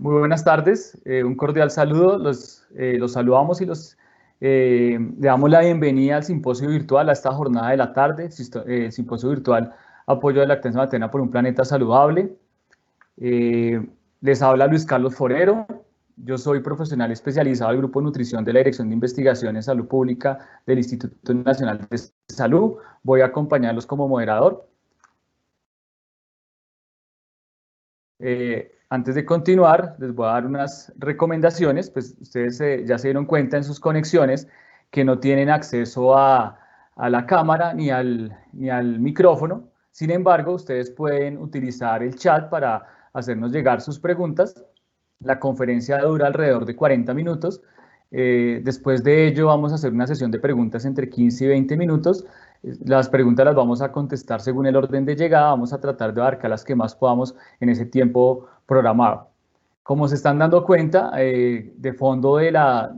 Muy buenas tardes, un cordial saludo. Los saludamos y le damos la bienvenida al simposio virtual, a esta jornada de la tarde, simposio virtual Apoyo de la lactancia materna por un planeta saludable. Les habla Luis Carlos Forero. Yo soy profesional especializado del Grupo de Nutrición de la Dirección de Investigación en Salud Pública del Instituto Nacional de Salud. Voy a acompañarlos como moderador. Antes de continuar, les voy a dar unas recomendaciones. Pues ustedes ya se dieron cuenta en sus conexiones que no tienen acceso a la cámara ni al micrófono. Sin embargo, ustedes pueden utilizar el chat para hacernos llegar sus preguntas. La conferencia dura alrededor de 40 minutos. Después de ello, vamos a hacer una sesión de preguntas entre 15 y 20 minutos. Las preguntas las vamos a contestar según el orden de llegada. Vamos a tratar de abarcar las que más podamos en ese tiempo programado. Como se están dando cuenta, de fondo de la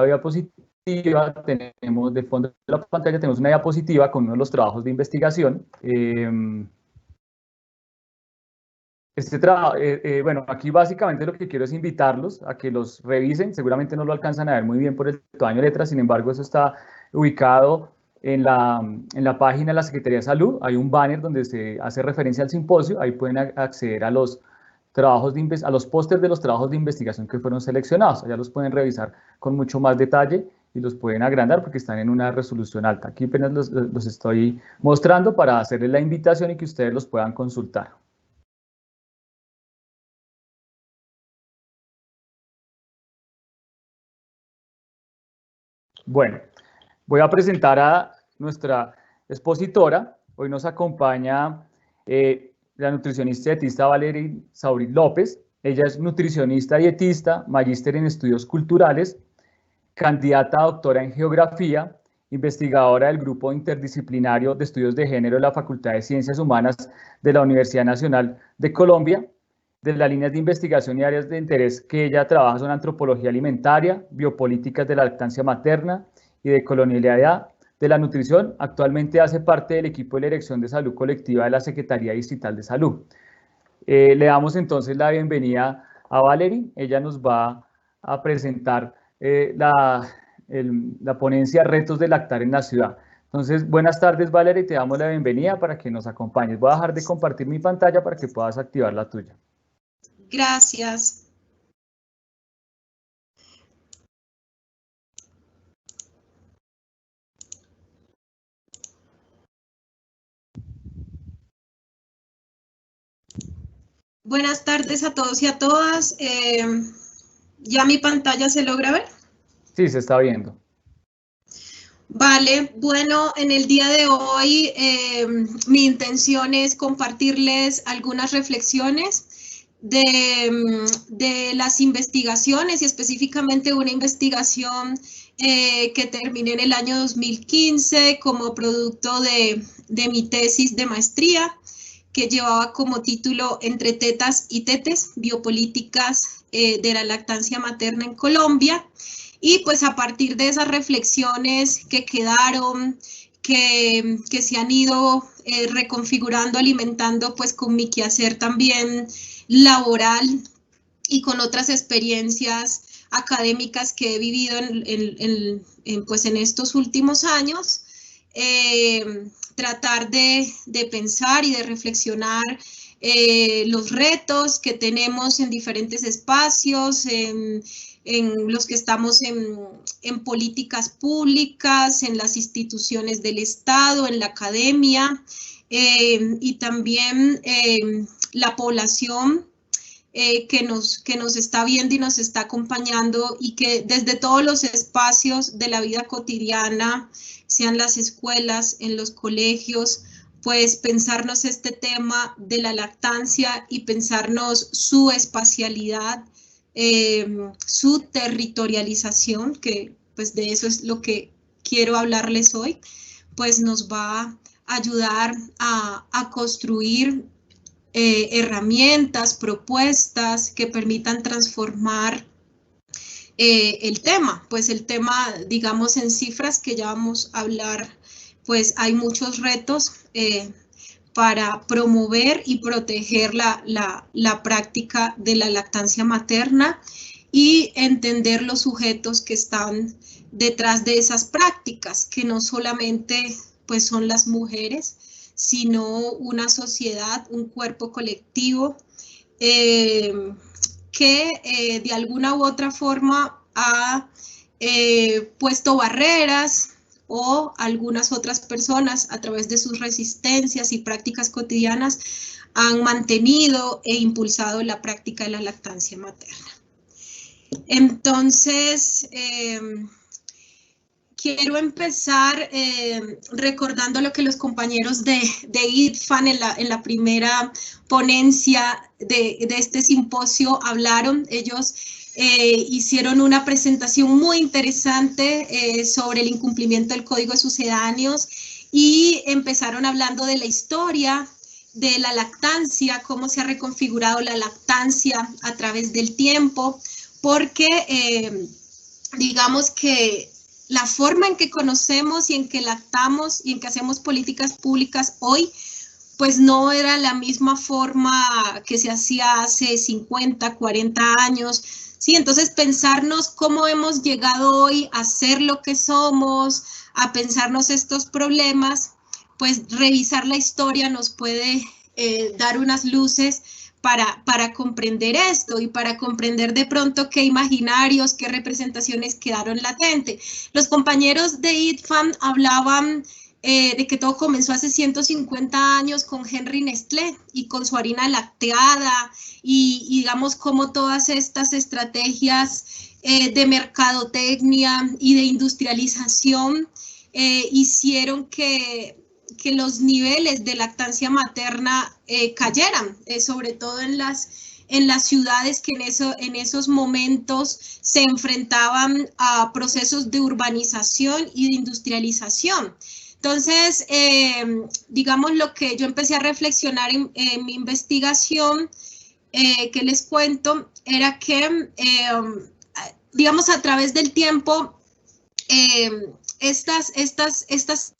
diapositiva, de fondo de la pantalla tenemos una diapositiva con uno de los trabajos de investigación. Bueno, aquí básicamente lo que quiero es invitarlos a que los revisen. Seguramente no lo alcanzan a ver muy bien por el tamaño de letras, sin embargo, eso está ubicado en la página de la Secretaría de Salud. Hay un banner donde se hace referencia al simposio. Ahí pueden acceder a los a los pósters de los trabajos de investigación que fueron seleccionados. Allá los pueden revisar con mucho más detalle y los pueden agrandar porque están en una resolución alta. Aquí apenas los estoy mostrando para hacerles la invitación y que ustedes los puedan consultar. Bueno, voy a presentar a nuestra expositora. Hoy nos acompaña la nutricionista y dietista Valeria Saurit López. Ella es nutricionista, dietista, magíster en estudios culturales, candidata a doctora en geografía, investigadora del Grupo Interdisciplinario de Estudios de Género de la Facultad de Ciencias Humanas de la Universidad Nacional de Colombia. De las líneas de investigación y áreas de interés que ella trabaja son antropología alimentaria, biopolíticas de la lactancia materna y de colonialidad de la nutrición. Actualmente hace parte del equipo de la Dirección de Salud Colectiva de la Secretaría Distrital de Salud. Le damos entonces la bienvenida a Valerie. Ella nos va a presentar la ponencia Retos de lactar en la ciudad. Entonces, buenas tardes, Valerie, te damos la bienvenida para que nos acompañes. Voy a dejar de compartir mi pantalla para que puedas activar la tuya. Gracias. Buenas tardes a todos y a todas. ¿Ya mi pantalla se logra ver? Sí, se está viendo. Vale, bueno, en el día de hoy mi intención es compartirles algunas reflexiones de las investigaciones y específicamente una investigación que terminé en el año 2015 como producto de mi tesis de maestría, que llevaba como título Entre tetas y tetes, biopolíticas de la lactancia materna en Colombia. Y pues a partir de esas reflexiones que quedaron, que se han ido reconfigurando, alimentando pues con mi quehacer también laboral y con otras experiencias académicas que he vivido pues en estos últimos años, tratar de pensar y de reflexionar los retos que tenemos en diferentes espacios, en los que estamos en políticas públicas, en las instituciones del Estado, en la academia, y también la población que nos está viendo y nos está acompañando, y que desde todos los espacios de la vida cotidiana, sean las escuelas, en los colegios, pues pensarnos este tema de la lactancia y pensarnos su espacialidad, su territorialización, que pues de eso es lo que quiero hablarles hoy, pues nos va a ayudar a construir herramientas, propuestas que permitan transformar el tema. Pues el tema, digamos en cifras que ya vamos a hablar, pues hay muchos retos, para promover y proteger la práctica de la lactancia materna y entender los sujetos que están detrás de esas prácticas, que no solamente pues, son las mujeres, sino una sociedad, un cuerpo colectivo que de alguna u otra forma ha puesto barreras, o algunas otras personas a través de sus resistencias y prácticas cotidianas han mantenido e impulsado la práctica de la lactancia materna. Entonces, quiero empezar recordando lo que los compañeros de IDFAN en la primera ponencia de este simposio hablaron. Ellos hicieron una presentación muy interesante sobre el incumplimiento del Código de Sucedáneos y empezaron hablando de la historia de la lactancia, cómo se ha reconfigurado la lactancia a través del tiempo, porque digamos que la forma en que conocemos y en que lactamos y en que hacemos políticas públicas hoy, pues no era la misma forma que se hacía hace 50, 40 años. Sí, entonces pensarnos cómo hemos llegado hoy a ser lo que somos, a pensarnos estos problemas, pues revisar la historia nos puede dar unas luces para comprender esto y para comprender de pronto qué imaginarios, qué representaciones quedaron latentes. Los compañeros de IDFAN hablaban de que todo comenzó hace 150 años con Henry Nestlé y con su harina lacteada y digamos cómo todas estas estrategias de mercadotecnia y de industrialización hicieron que los niveles de lactancia materna cayeran, sobre todo en las ciudades que en esos momentos se enfrentaban a procesos de urbanización y de industrialización. Entonces, digamos, lo que yo empecé a reflexionar en mi investigación, que les cuento, era que, digamos, a través del tiempo, estas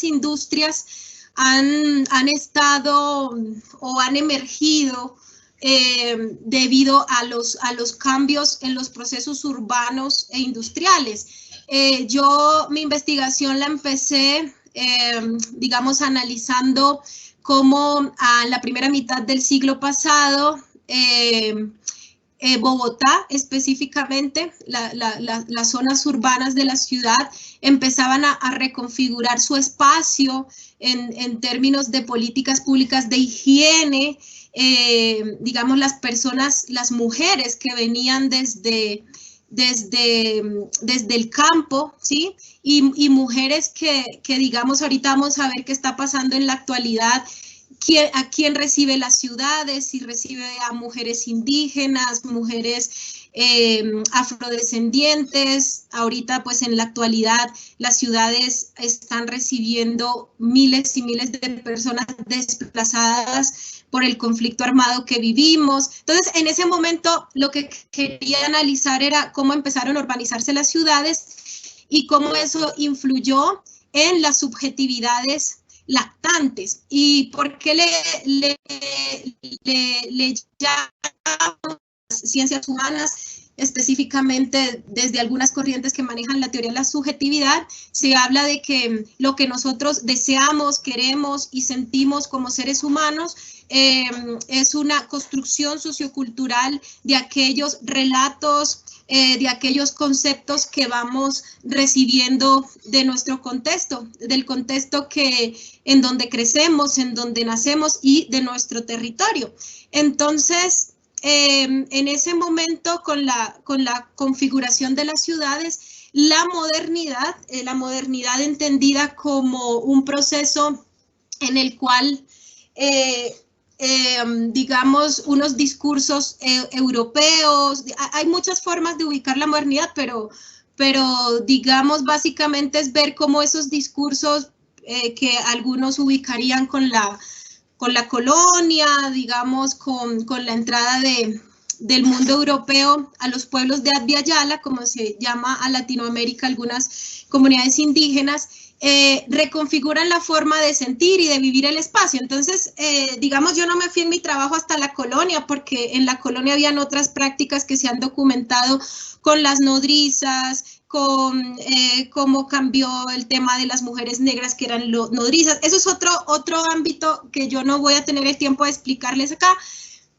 industrias han estado o han emergido debido a los cambios en los procesos urbanos e industriales. Yo mi investigación la empecé, digamos, analizando cómo a la primera mitad del siglo pasado, Bogotá específicamente, las zonas urbanas de la ciudad empezaban a reconfigurar su espacio en términos de políticas públicas de higiene, digamos las mujeres que venían desde el campo, ¿sí? Y mujeres que digamos ahorita vamos a ver qué está pasando en la actualidad, a quién recibe las ciudades, si recibe a mujeres indígenas, mujeres afrodescendientes. Ahorita pues en la actualidad las ciudades están recibiendo miles y miles de personas desplazadas por el conflicto armado que vivimos. Entonces en ese momento lo que quería analizar era cómo empezaron a urbanizarse las ciudades y cómo eso influyó en las subjetividades lactantes y por qué le llamamos ciencias humanas, específicamente desde algunas corrientes que manejan la teoría de la subjetividad. Se habla de que lo que nosotros deseamos, queremos y sentimos como seres humanos es una construcción sociocultural de aquellos relatos, de aquellos conceptos que vamos recibiendo de nuestro contexto, del contexto en donde crecemos, en donde nacemos y de nuestro territorio. Entonces, en ese momento, con la configuración de las ciudades, la modernidad entendida como un proceso en el cual digamos, unos discursos europeos. Hay muchas formas de ubicar la modernidad, pero digamos, básicamente es ver cómo esos discursos que algunos ubicarían con la colonia, digamos, con la entrada del mundo europeo a los pueblos de Abya Yala, como se llama a Latinoamérica, algunas comunidades indígenas, reconfiguran la forma de sentir y de vivir el espacio. Entonces, digamos, yo no me fui en mi trabajo hasta la colonia, porque en la colonia habían otras prácticas que se han documentado con las nodrizas, con cómo cambió el tema de las mujeres negras que eran nodrizas. Eso es otro ámbito que yo no voy a tener el tiempo de explicarles acá,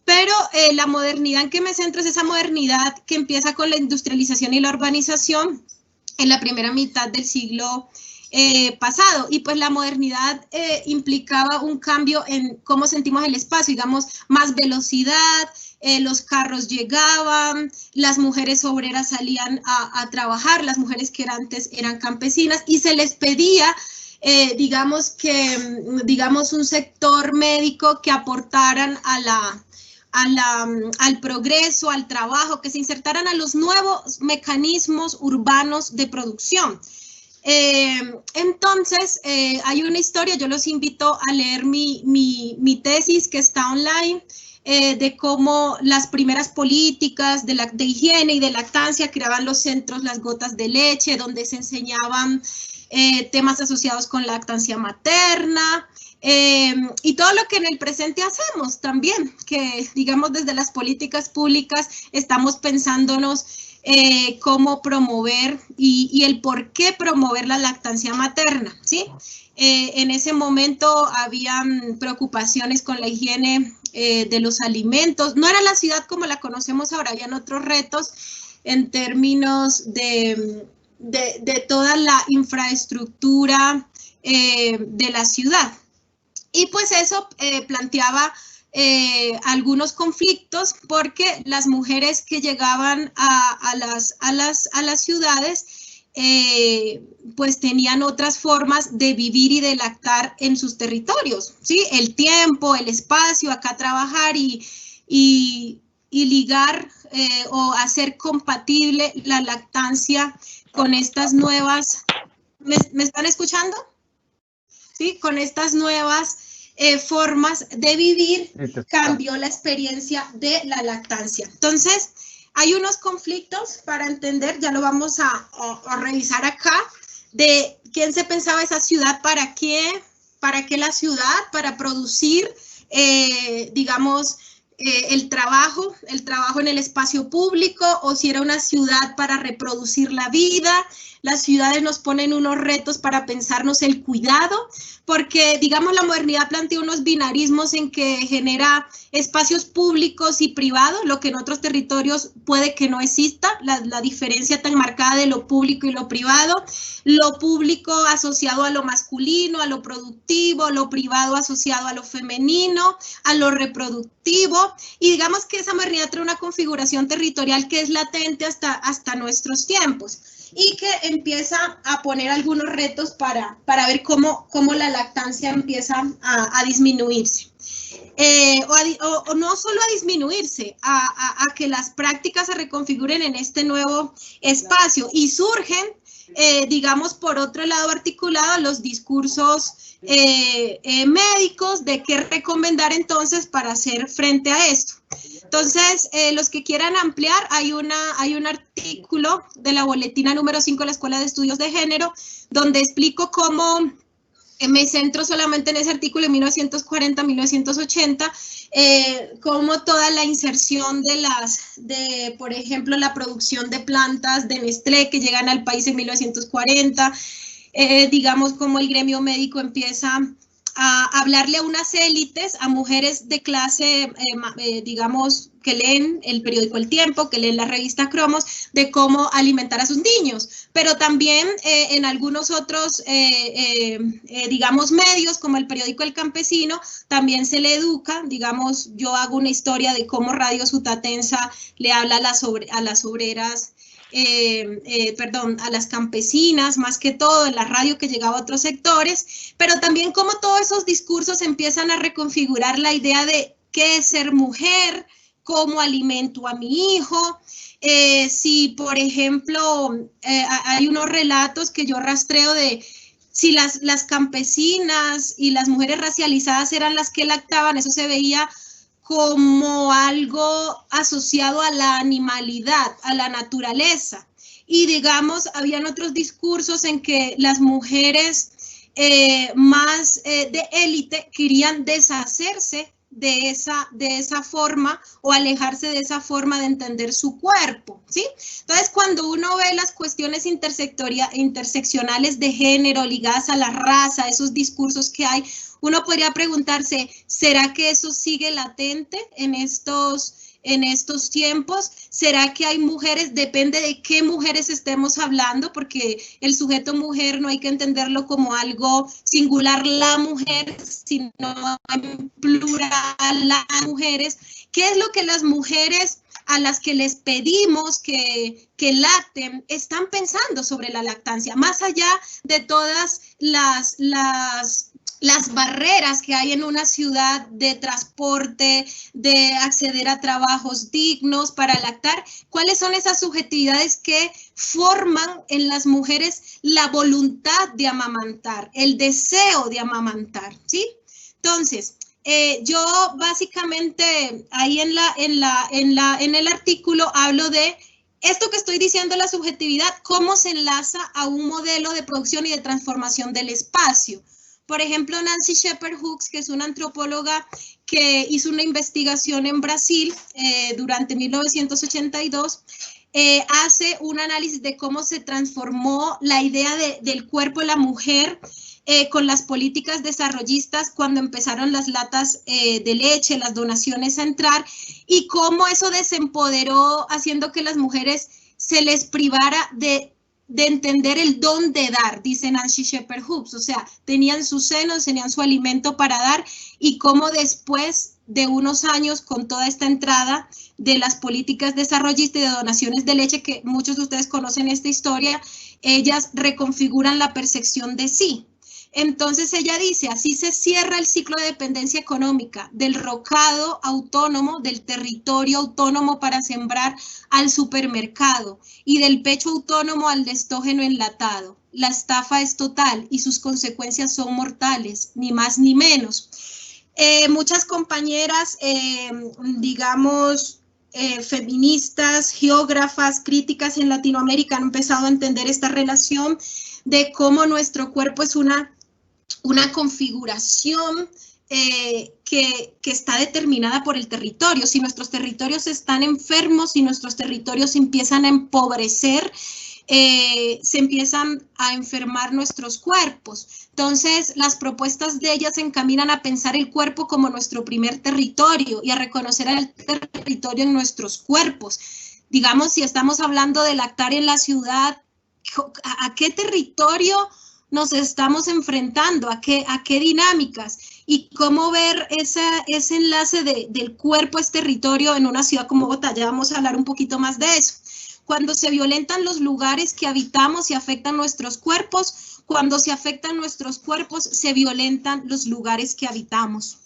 pero la modernidad en que me centro es esa modernidad que empieza con la industrialización y la urbanización en la primera mitad del siglo pasado, y pues la modernidad implicaba un cambio en cómo sentimos el espacio, digamos, más velocidad, los carros llegaban, las mujeres obreras salían a trabajar, las mujeres que antes eran campesinas, y se les pedía, digamos, un sector médico que aportaran al progreso, al trabajo, que se insertaran a los nuevos mecanismos urbanos de producción. Entonces, hay una historia, yo los invito a leer mi tesis que está online, de cómo las primeras políticas de higiene y de lactancia creaban los centros Las Gotas de Leche, donde se enseñaban temas asociados con lactancia materna, y todo lo que en el presente hacemos también, que digamos desde las políticas públicas estamos pensándonos cómo promover y el por qué promover la lactancia materna, ¿sí? En ese momento habían preocupaciones con la higiene de los alimentos. No era la ciudad como la conocemos ahora, habían otros retos en términos de toda la infraestructura de la ciudad. Y pues eso planteaba algunos conflictos, porque las mujeres que llegaban a las ciudades pues tenían otras formas de vivir y de lactar en sus territorios, ¿sí? El tiempo, el espacio, acá trabajar y ligar o hacer compatible la lactancia con estas nuevas, ¿me están escuchando? ¿Sí? Con estas nuevas formas de vivir, cambió la experiencia de la lactancia. Entonces, hay unos conflictos para entender, ya lo vamos a revisar acá, de quién se pensaba esa ciudad, para qué la ciudad, para producir, digamos, el trabajo en el espacio público, o si era una ciudad para reproducir la vida. Las ciudades nos ponen unos retos para pensarnos el cuidado, porque, digamos, la modernidad plantea unos binarismos en que genera espacios públicos y privados, lo que en otros territorios puede que no exista, la diferencia tan marcada de lo público y lo público asociado a lo masculino, a lo productivo, lo privado asociado a lo femenino, a lo reproductivo, y digamos que esa modernidad trae una configuración territorial que es latente hasta nuestros tiempos, y que empieza a poner algunos retos para ver cómo la lactancia empieza a disminuirse. O no solo a disminuirse, a que las prácticas se reconfiguren en este nuevo espacio, y surgen, digamos, por otro lado articulado, los discursos médicos de qué recomendar entonces para hacer frente a esto. Entonces, los que quieran ampliar, hay un artículo de la boletina número 5 de la Escuela de Estudios de Género, donde explico cómo, me centro solamente en ese artículo de 1940-1980, cómo toda la inserción por ejemplo, la producción de plantas de Nestlé que llegan al país en 1940, digamos, cómo el gremio médico empieza a hablarle a unas élites, a mujeres de clase, digamos, que leen el periódico El Tiempo, que leen la revista Cromos, de cómo alimentar a sus niños, pero también en algunos otros, digamos, medios, como el periódico El Campesino, también se le educa, digamos, yo hago una historia de cómo Radio Sutatensa le habla a las obreras, a las campesinas, más que todo en la radio que llegaba a otros sectores, pero también cómo todos esos discursos empiezan a reconfigurar la idea de qué es ser mujer, cómo alimento a mi hijo. Si, por ejemplo, hay unos relatos que yo rastreo de si las campesinas y las mujeres racializadas eran las que lactaban, eso se veía como algo asociado a la animalidad, a la naturaleza. y digamos, habían otros discursos en que las mujeres más de élite querían deshacerse de esa forma o alejarse de esa forma de entender su cuerpo, ¿sí? Entonces, cuando uno ve las cuestiones interseccionales de género ligadas a la raza, esos discursos que hay, uno podría preguntarse, ¿será que eso sigue latente en estos tiempos? ¿Será que hay mujeres? Depende de qué mujeres estemos hablando, porque el sujeto mujer no hay que entenderlo como algo singular, la mujer, sino en plural, las mujeres. ¿Qué es lo que las mujeres a las que les pedimos que lacten están pensando sobre la lactancia? Más allá de todas las barreras que hay en una ciudad de transporte, de acceder a trabajos dignos para lactar, ¿cuáles son esas subjetividades que forman en las mujeres la voluntad de amamantar, el deseo de amamantar, ¿sí? Entonces, yo básicamente ahí en el artículo hablo de esto que estoy diciendo, la subjetividad, cómo se enlaza a un modelo de producción y de transformación del espacio. Por ejemplo, Nancy Shepherd Hooks, que es una antropóloga que hizo una investigación en Brasil durante 1982, hace un análisis de cómo se transformó la idea del cuerpo de la mujer con las políticas desarrollistas cuando empezaron las latas de leche, las donaciones a entrar, y cómo eso desempoderó, haciendo que las mujeres se les privara de entender el don de dar, dice Nancy Shepherd Hooks. O sea, tenían sus senos, tenían su alimento para dar, y cómo después de unos años, con toda esta entrada de las políticas desarrollistas y de donaciones de leche, que muchos de ustedes conocen esta historia, ellas reconfiguran la percepción de sí. Entonces ella dice, así se cierra el ciclo de dependencia económica, del rocado autónomo, del territorio autónomo para sembrar al supermercado y del pecho autónomo al destógeno enlatado. La estafa es total y sus consecuencias son mortales, ni más ni menos. Muchas compañeras, digamos, feministas, geógrafas, críticas en Latinoamérica han empezado a entender esta relación de cómo nuestro cuerpo es una configuración que está determinada por el territorio. Si nuestros territorios están enfermos, si nuestros territorios empiezan a empobrecer, se empiezan a enfermar nuestros cuerpos. Entonces, las propuestas de ellas se encaminan a pensar el cuerpo como nuestro primer territorio y a reconocer el territorio en nuestros cuerpos. Digamos, si estamos hablando de lactar en la ciudad, ¿a qué territorio nos estamos enfrentando? ¿A qué dinámicas? Y cómo ver ese enlace del cuerpo a ese territorio en una ciudad como Bogotá. Ya vamos a hablar un poquito más de eso. Cuando se violentan los lugares que habitamos y afectan nuestros cuerpos, cuando se afectan nuestros cuerpos, se violentan los lugares que habitamos.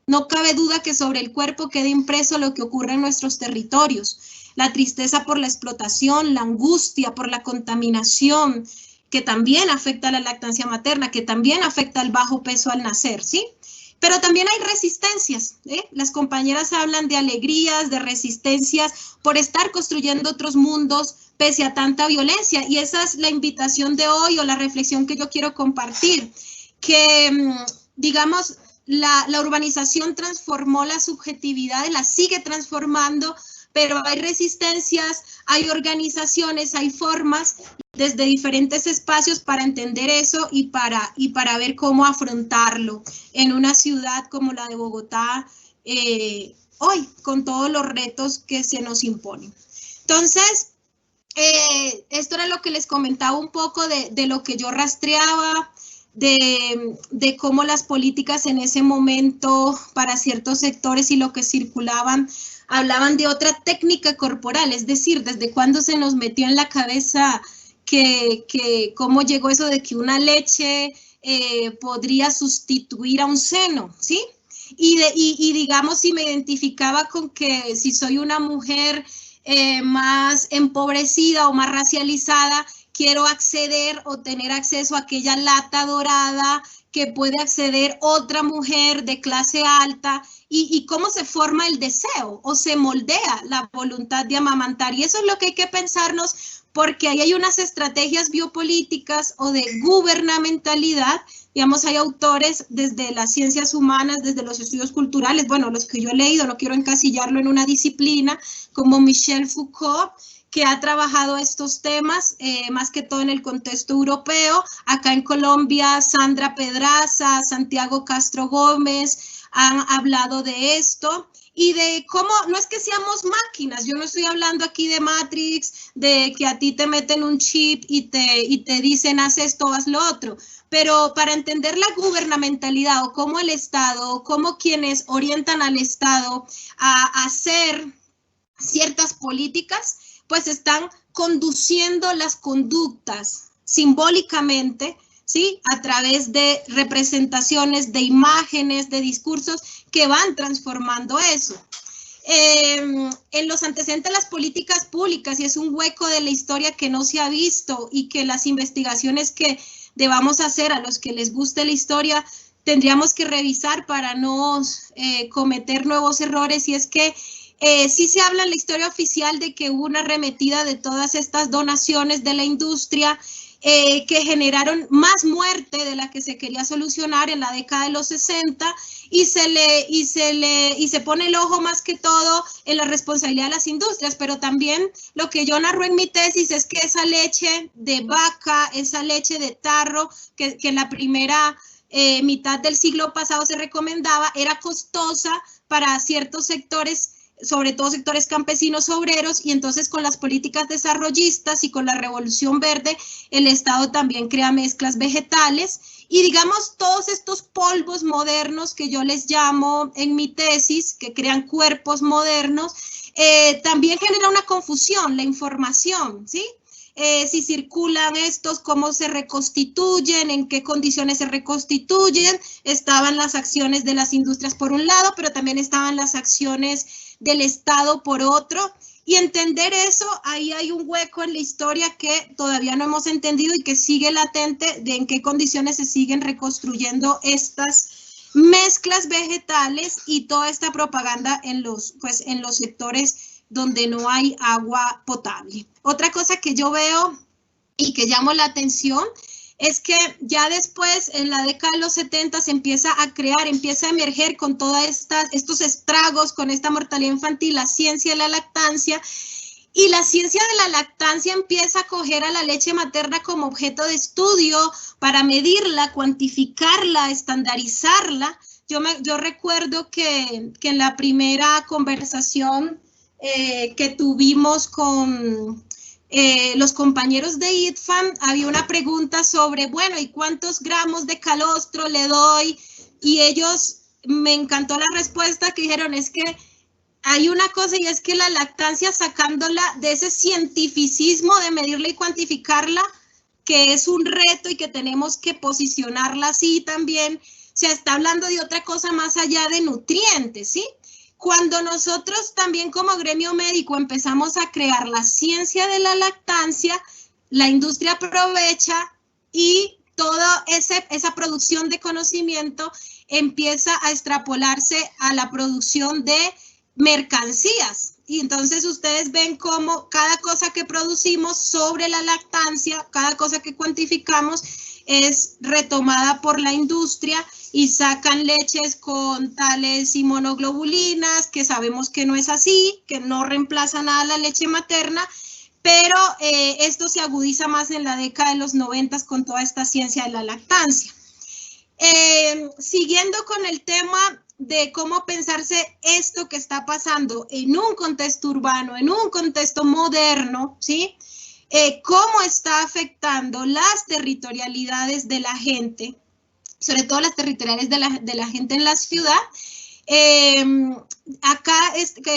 No cabe duda que sobre el cuerpo queda impreso lo que ocurre en nuestros territorios. La tristeza por la explotación, la angustia por la contaminación, que también afecta a la lactancia materna, que también afecta al bajo peso al nacer, ¿sí? Pero también hay resistencias, ¿eh? Las compañeras hablan de alegrías, de resistencias por estar construyendo otros mundos pese a tanta violencia, y esa es la invitación de hoy o la reflexión que yo quiero compartir, que digamos la urbanización transformó la subjetividad, la sigue transformando, pero hay resistencias, hay organizaciones, hay formas desde diferentes espacios para entender eso y para ver cómo afrontarlo en una ciudad como la de Bogotá hoy, con todos los retos que se nos imponen. Entonces, esto era lo que les comentaba un poco de lo que yo rastreaba, de cómo las políticas en ese momento para ciertos sectores y lo que circulaban hablaban de otra técnica corporal, es decir, desde cuándo se nos metió en la cabeza que cómo llegó eso de que una leche podría sustituir a un seno, ¿sí? Y digamos, si me identificaba con que si soy una mujer más empobrecida o más racializada, quiero acceder o tener acceso a aquella lata dorada que puede acceder otra mujer de clase alta y cómo se forma el deseo o se moldea la voluntad de amamantar. Y eso es lo que hay que pensarnos, porque ahí hay unas estrategias biopolíticas o de gubernamentalidad. Digamos, hay autores desde las ciencias humanas, desde los estudios culturales, bueno, los que yo he leído, no quiero encasillarlo en una disciplina, como Michel Foucault, que ha trabajado estos temas, más que todo en el contexto europeo. Acá en Colombia, Sandra Pedraza, Santiago Castro Gómez han hablado de esto y de cómo, no es que seamos máquinas, yo no estoy hablando aquí de Matrix, de que a ti te meten un chip y te dicen haz esto, haz lo otro, pero para entender la gubernamentalidad o cómo el Estado, o cómo quienes orientan al Estado a hacer ciertas políticas, pues están conduciendo las conductas simbólicamente, ¿sí? A través de representaciones, de imágenes, de discursos que van transformando eso. En los antecedentes de las políticas públicas, y es un hueco de la historia que no se ha visto y que las investigaciones que debamos hacer a los que les guste la historia tendríamos que revisar para no cometer nuevos errores, y es que sí se habla en la historia oficial de que hubo una arremetida de todas estas donaciones de la industria que generaron más muerte de la que se quería solucionar en la década de los 60, y se pone el ojo más que todo en la responsabilidad de las industrias, pero también lo que yo narro en mi tesis es que esa leche de vaca, esa leche de tarro que en la primera mitad del siglo pasado se recomendaba, era costosa para ciertos sectores, sobre todo sectores campesinos obreros, y entonces con las políticas desarrollistas y con la revolución verde, el Estado también crea mezclas vegetales, y digamos todos estos polvos modernos que yo les llamo en mi tesis, que crean cuerpos modernos, también genera una confusión, la información, ¿sí? Si circulan estos, cómo se reconstituyen, en qué condiciones se reconstituyen. Estaban las acciones de las industrias por un lado, pero también estaban las acciones del Estado por otro, y entender eso, ahí hay un hueco en la historia que todavía no hemos entendido y que sigue latente, de en qué condiciones se siguen reconstruyendo estas mezclas vegetales y toda esta propaganda en los sectores donde no hay agua potable. Otra cosa que yo veo y que llamo la atención es que ya después, en la década de los 70, se empieza a crear, empieza a emerger con todos estos estragos, con esta mortalidad infantil, la ciencia de la lactancia, y la ciencia de la lactancia empieza a coger a la leche materna como objeto de estudio para medirla, cuantificarla, estandarizarla. Yo recuerdo que en la primera conversación que tuvimos con los compañeros de ITFAM, había una pregunta sobre, bueno, ¿y cuántos gramos de calostro le doy? Y ellos, me encantó la respuesta que dijeron, es que hay una cosa, y es que la lactancia, sacándola de ese cientificismo de medirla y cuantificarla, que es un reto y que tenemos que posicionarla así también, se está hablando de otra cosa más allá de nutrientes, ¿sí? Cuando nosotros también como gremio médico empezamos a crear la ciencia de la lactancia, la industria aprovecha y toda esa producción de conocimiento empieza a extrapolarse a la producción de mercancías. Y entonces ustedes ven cómo cada cosa que producimos sobre la lactancia, cada cosa que cuantificamos, es retomada por la industria y sacan leches con tales inmunoglobulinas, que sabemos que no es así, que no reemplaza nada la leche materna, pero esto se agudiza más en la década de los 90 con toda esta ciencia de la lactancia. Siguiendo con el tema de cómo pensarse esto que está pasando en un contexto urbano, en un contexto moderno, ¿sí? Cómo está afectando las territorialidades de la gente, sobre todo las territoriales de la gente en la ciudad. Acá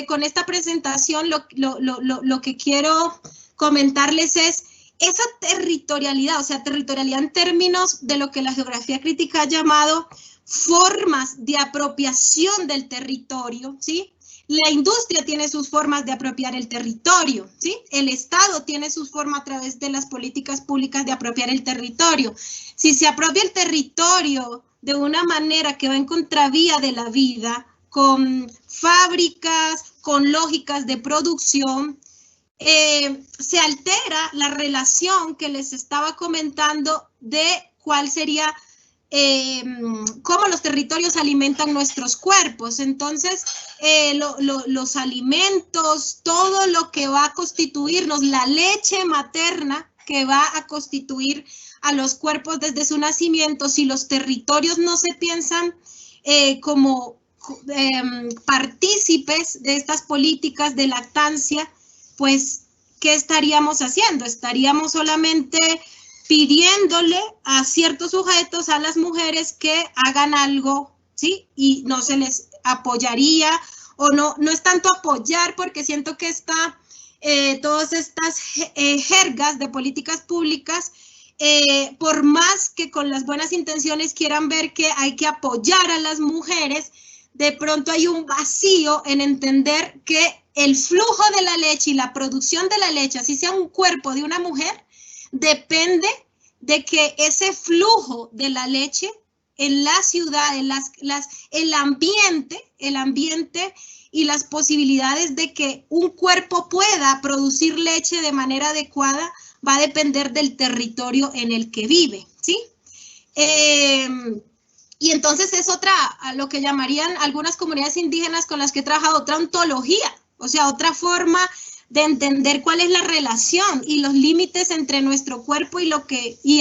con esta presentación lo que quiero comentarles es esa territorialidad, o sea, territorialidad en términos de lo que la geografía crítica ha llamado formas de apropiación del territorio, ¿sí? La industria tiene sus formas de apropiar el territorio, ¿sí? El Estado tiene sus formas a través de las políticas públicas de apropiar el territorio. Si se apropia el territorio de una manera que va en contravía de la vida, con fábricas, con lógicas de producción, se altera la relación que les estaba comentando de cuál sería cómo los territorios alimentan nuestros cuerpos. Entonces, los alimentos, todo lo que va a constituirnos, la leche materna que va a constituir a los cuerpos desde su nacimiento, si los territorios no se piensan como partícipes de estas políticas de lactancia, pues, ¿qué estaríamos haciendo? Estaríamos solamente pidiéndole a ciertos sujetos, a las mujeres, que hagan algo, ¿sí? Y no se les apoyaría, o no es tanto apoyar, porque siento que todas estas jergas de políticas públicas, por más que con las buenas intenciones quieran ver que hay que apoyar a las mujeres, de pronto hay un vacío en entender que el flujo de la leche y la producción de la leche, así sea un cuerpo de una mujer, depende de que ese flujo de la leche en la ciudad, el ambiente y las posibilidades de que un cuerpo pueda producir leche de manera adecuada va a depender del territorio en el que vive, ¿sí? Y entonces es lo que llamarían algunas comunidades indígenas con las que he trabajado, otra ontología, o sea, otra forma de entender cuál es la relación y los límites entre nuestro cuerpo y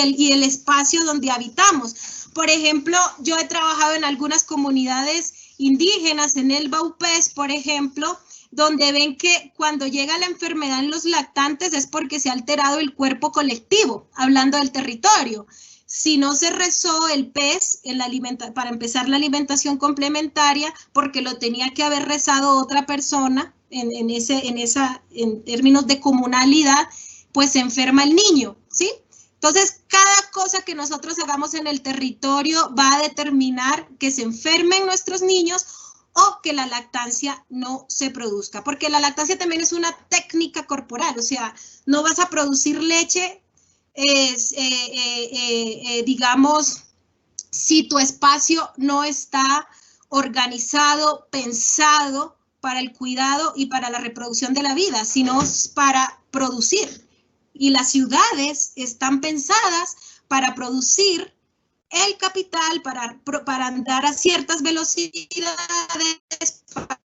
el espacio donde habitamos. Por ejemplo, yo he trabajado en algunas comunidades indígenas, en el Baupés, por ejemplo, donde ven que cuando llega la enfermedad en los lactantes es porque se ha alterado el cuerpo colectivo, hablando del territorio. Si no se rezó el pez para empezar la alimentación complementaria, porque lo tenía que haber rezado otra persona, en términos de comunalidad, pues se enferma el niño, ¿sí? Entonces, cada cosa que nosotros hagamos en el territorio va a determinar que se enfermen nuestros niños o que la lactancia no se produzca, porque la lactancia también es una técnica corporal, o sea, no vas a producir leche, digamos, si tu espacio no está organizado, pensado para el cuidado y para la reproducción de la vida, sino para producir. Y las ciudades están pensadas para producir el capital, para andar a ciertas velocidades,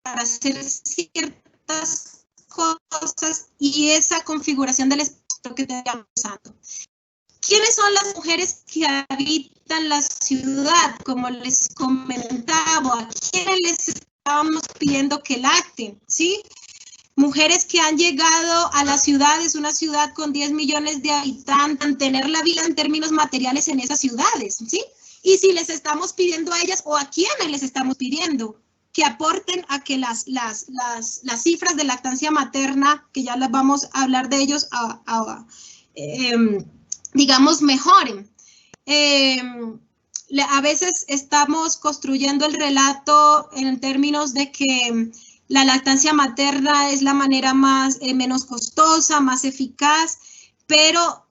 para hacer ciertas cosas, y esa configuración del espacio que estamos usando. ¿Quiénes son las mujeres que habitan la ciudad? Como les comentaba, ¿a quiénes les estábamos pidiendo que lacten? ¿Sí? Mujeres que han llegado a las ciudades, una ciudad con 10 millones de habitantes, mantener la vida en términos materiales en esas ciudades, ¿sí? Y si les estamos pidiendo a ellas, o a quiénes les estamos pidiendo que aporten a que las cifras de lactancia materna, que ya las vamos a hablar de ellos, digamos, mejoren. A veces estamos construyendo el relato en términos de que la lactancia materna es la manera menos costosa, más eficaz, pero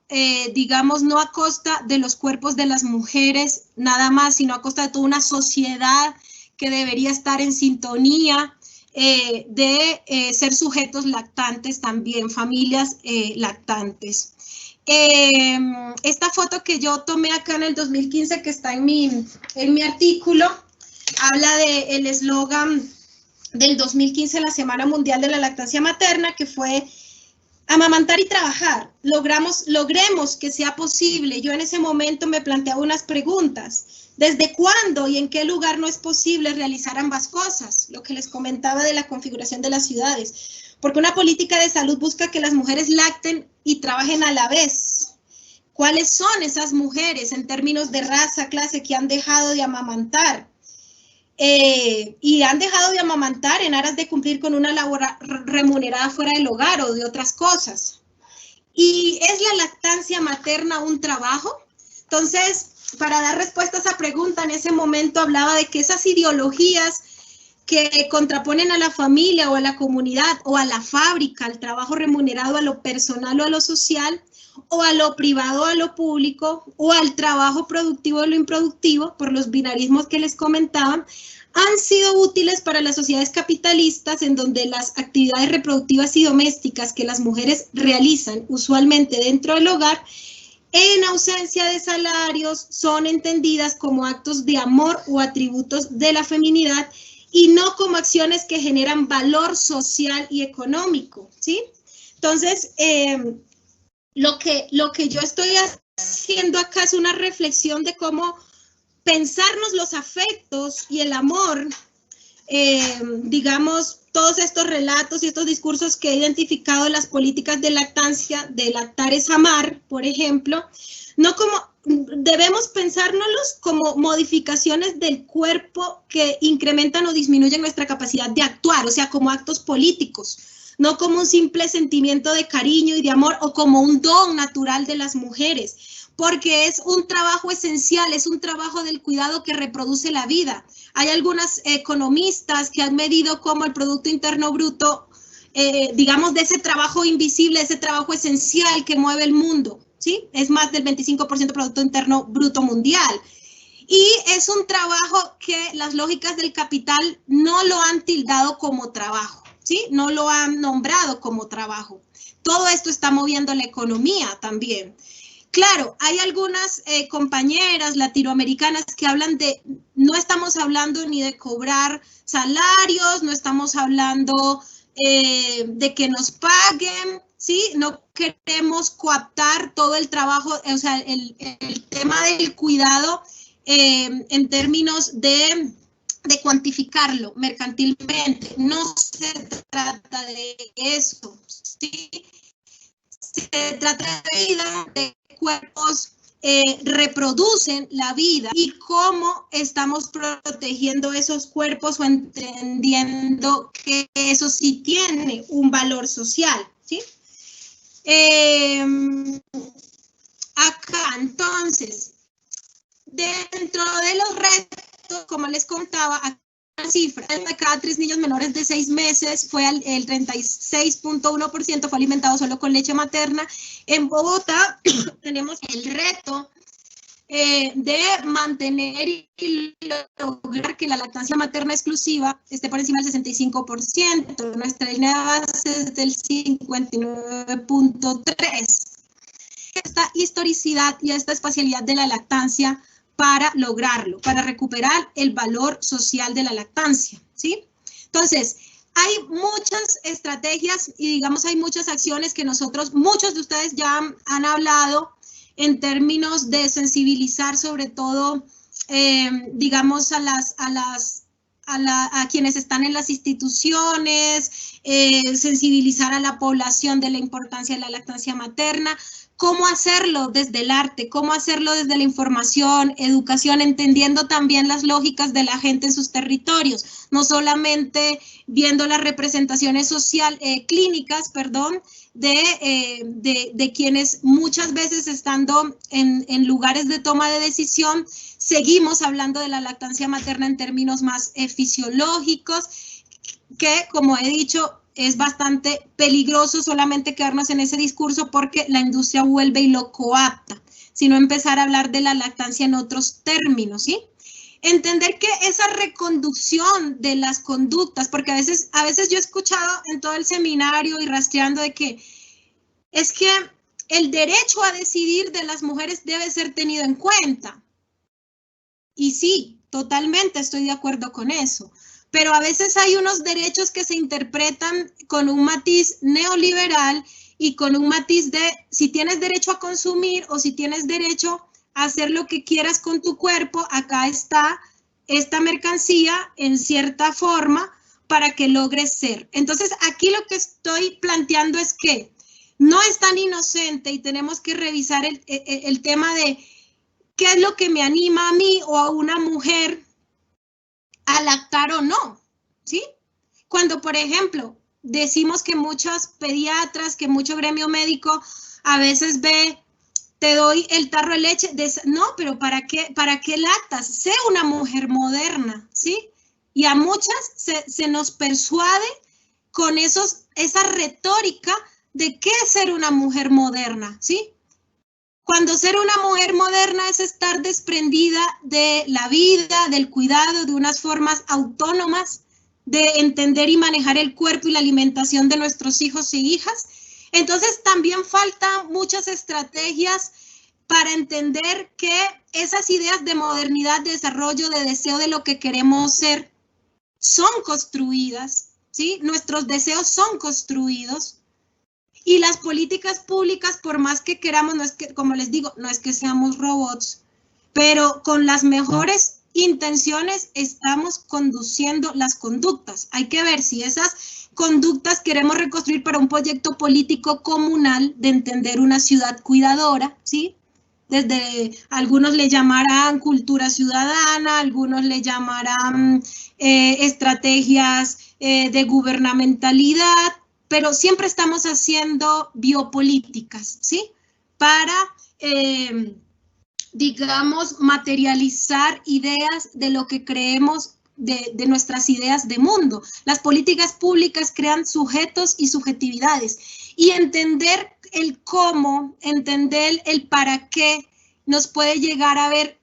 digamos, no a costa de los cuerpos de las mujeres nada más, sino a costa de toda una sociedad que debería estar en sintonía de ser sujetos lactantes también, familias lactantes. Esta foto que yo tomé acá en el 2015, que está en mi artículo, habla del eslogan del 2015, la Semana Mundial de la Lactancia Materna, que fue amamantar y trabajar. Logremos que sea posible. Yo en ese momento me planteaba unas preguntas. ¿Desde cuándo y en qué lugar no es posible realizar ambas cosas? Lo que les comentaba de la configuración de las ciudades. Porque una política de salud busca que las mujeres lacten y trabajen a la vez. ¿Cuáles son esas mujeres en términos de raza, clase, que han dejado de amamantar? Y han dejado de amamantar en aras de cumplir con una labor remunerada fuera del hogar o de otras cosas. ¿Y es la lactancia materna un trabajo? Entonces, para dar respuesta a esa pregunta, en ese momento hablaba de que esas ideologías que contraponen a la familia o a la comunidad o a la fábrica, al trabajo remunerado, a lo personal o a lo social, o a lo privado o a lo público, o al trabajo productivo o lo improductivo, por los binarismos que les comentaba, han sido útiles para las sociedades capitalistas en donde las actividades reproductivas y domésticas que las mujeres realizan usualmente dentro del hogar, en ausencia de salarios, son entendidas como actos de amor o atributos de la feminidad y no como acciones que generan valor social y económico, ¿sí? Entonces, lo que yo estoy haciendo acá es una reflexión de cómo pensarnos los afectos y el amor, digamos, todos estos relatos y estos discursos que he identificado en las políticas de lactancia, de lactar es amar, por ejemplo, no como, debemos pensárnoslos como modificaciones del cuerpo que incrementan o disminuyen nuestra capacidad de actuar, o sea, como actos políticos, no como un simple sentimiento de cariño y de amor o como un don natural de las mujeres, porque es un trabajo esencial, es un trabajo del cuidado que reproduce la vida. Hay algunas economistas que han medido cómo el Producto Interno Bruto, digamos, de ese trabajo invisible, ese trabajo esencial que mueve el mundo, ¿sí? Es más del 25% Producto Interno Bruto mundial. Y es un trabajo que las lógicas del capital no lo han tildado como trabajo, ¿sí? No lo han nombrado como trabajo. Todo esto está moviendo la economía también. Claro, hay algunas compañeras latinoamericanas que hablan de, no estamos hablando ni de cobrar salarios, no estamos hablando de que nos paguen, ¿sí? No queremos coaptar todo el trabajo, o sea, el tema del cuidado en términos de cuantificarlo mercantilmente. No se trata de eso, ¿sí? Se trata de vida, de cuerpos reproducen la vida y cómo estamos protegiendo esos cuerpos o entendiendo que eso sí tiene un valor social, ¿sí? Acá, entonces, dentro de los retos, como les contaba, cifra, de cada 3 niños menores de 6 meses fue el 36.1% fue alimentado solo con leche materna. En Bogotá tenemos el reto de mantener y lograr que la lactancia materna exclusiva esté por encima del 65%. Nuestra línea de base es del 59.3%. Esta historicidad y esta espacialidad de la lactancia para lograrlo, para recuperar el valor social de la lactancia, ¿sí? Entonces, hay muchas estrategias y digamos hay muchas acciones que nosotros, muchos de ustedes ya han hablado en términos de sensibilizar sobre todo, digamos, a quienes están en las instituciones, sensibilizar a la población de la importancia de la lactancia materna. Cómo hacerlo desde el arte, cómo hacerlo desde la información, educación, entendiendo también las lógicas de la gente en sus territorios, no solamente viendo las representaciones clínicas, perdón, de quienes muchas veces estando en lugares de toma de decisión, seguimos hablando de la lactancia materna en términos más fisiológicos, que como he dicho, es bastante peligroso solamente quedarnos en ese discurso porque la industria vuelve y lo coapta, sino empezar a hablar de la lactancia en otros términos, ¿sí? Entender que esa reconducción de las conductas, porque a veces yo he escuchado en todo el seminario y rastreando de que es que el derecho a decidir de las mujeres debe ser tenido en cuenta. Y sí, totalmente estoy de acuerdo con eso. Pero a veces hay unos derechos que se interpretan con un matiz neoliberal y con un matiz de si tienes derecho a consumir o si tienes derecho a hacer lo que quieras con tu cuerpo, acá está esta mercancía en cierta forma para que logres ser. Entonces, aquí lo que estoy planteando es que no es tan inocente y tenemos que revisar el tema de qué es lo que me anima a mí o a una mujer a lactar o no, ¿sí? Cuando, por ejemplo, decimos que muchos pediatras, que mucho gremio médico a veces ve, te doy el tarro de leche, no, pero ¿para qué lactas? Sé una mujer moderna, ¿sí? Y a muchas se nos persuade con esa retórica de qué es ser una mujer moderna, ¿sí? Cuando ser una mujer moderna es estar desprendida de la vida, del cuidado, de unas formas autónomas de entender y manejar el cuerpo y la alimentación de nuestros hijos y hijas. Entonces también faltan muchas estrategias para entender que esas ideas de modernidad, de desarrollo, de deseo de lo que queremos ser, son construidas, ¿sí? Nuestros deseos son construidos. Y las políticas públicas, por más que queramos, no es que, como les digo, no es que seamos robots, pero con las mejores intenciones estamos conduciendo las conductas. Hay que ver si esas conductas queremos reconstruir para un proyecto político comunal de entender una ciudad cuidadora, ¿sí? Desde algunos le llamarán cultura ciudadana, algunos le llamarán estrategias de gubernamentalidad, pero siempre estamos haciendo biopolíticas, ¿sí? Para, digamos, materializar ideas de lo que creemos, de nuestras ideas de mundo. Las políticas públicas crean sujetos y subjetividades. Y entender el cómo, entender el para qué, nos puede llegar a ver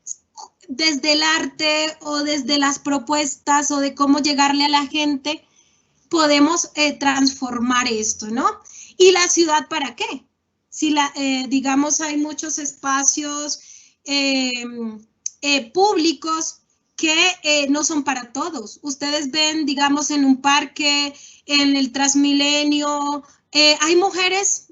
desde el arte o desde las propuestas o de cómo llegarle a la gente, podemos transformar esto, ¿no? ¿Y la ciudad para qué? Si digamos, hay muchos espacios públicos que no son para todos. Ustedes ven, digamos, en un parque, en el Transmilenio, hay mujeres,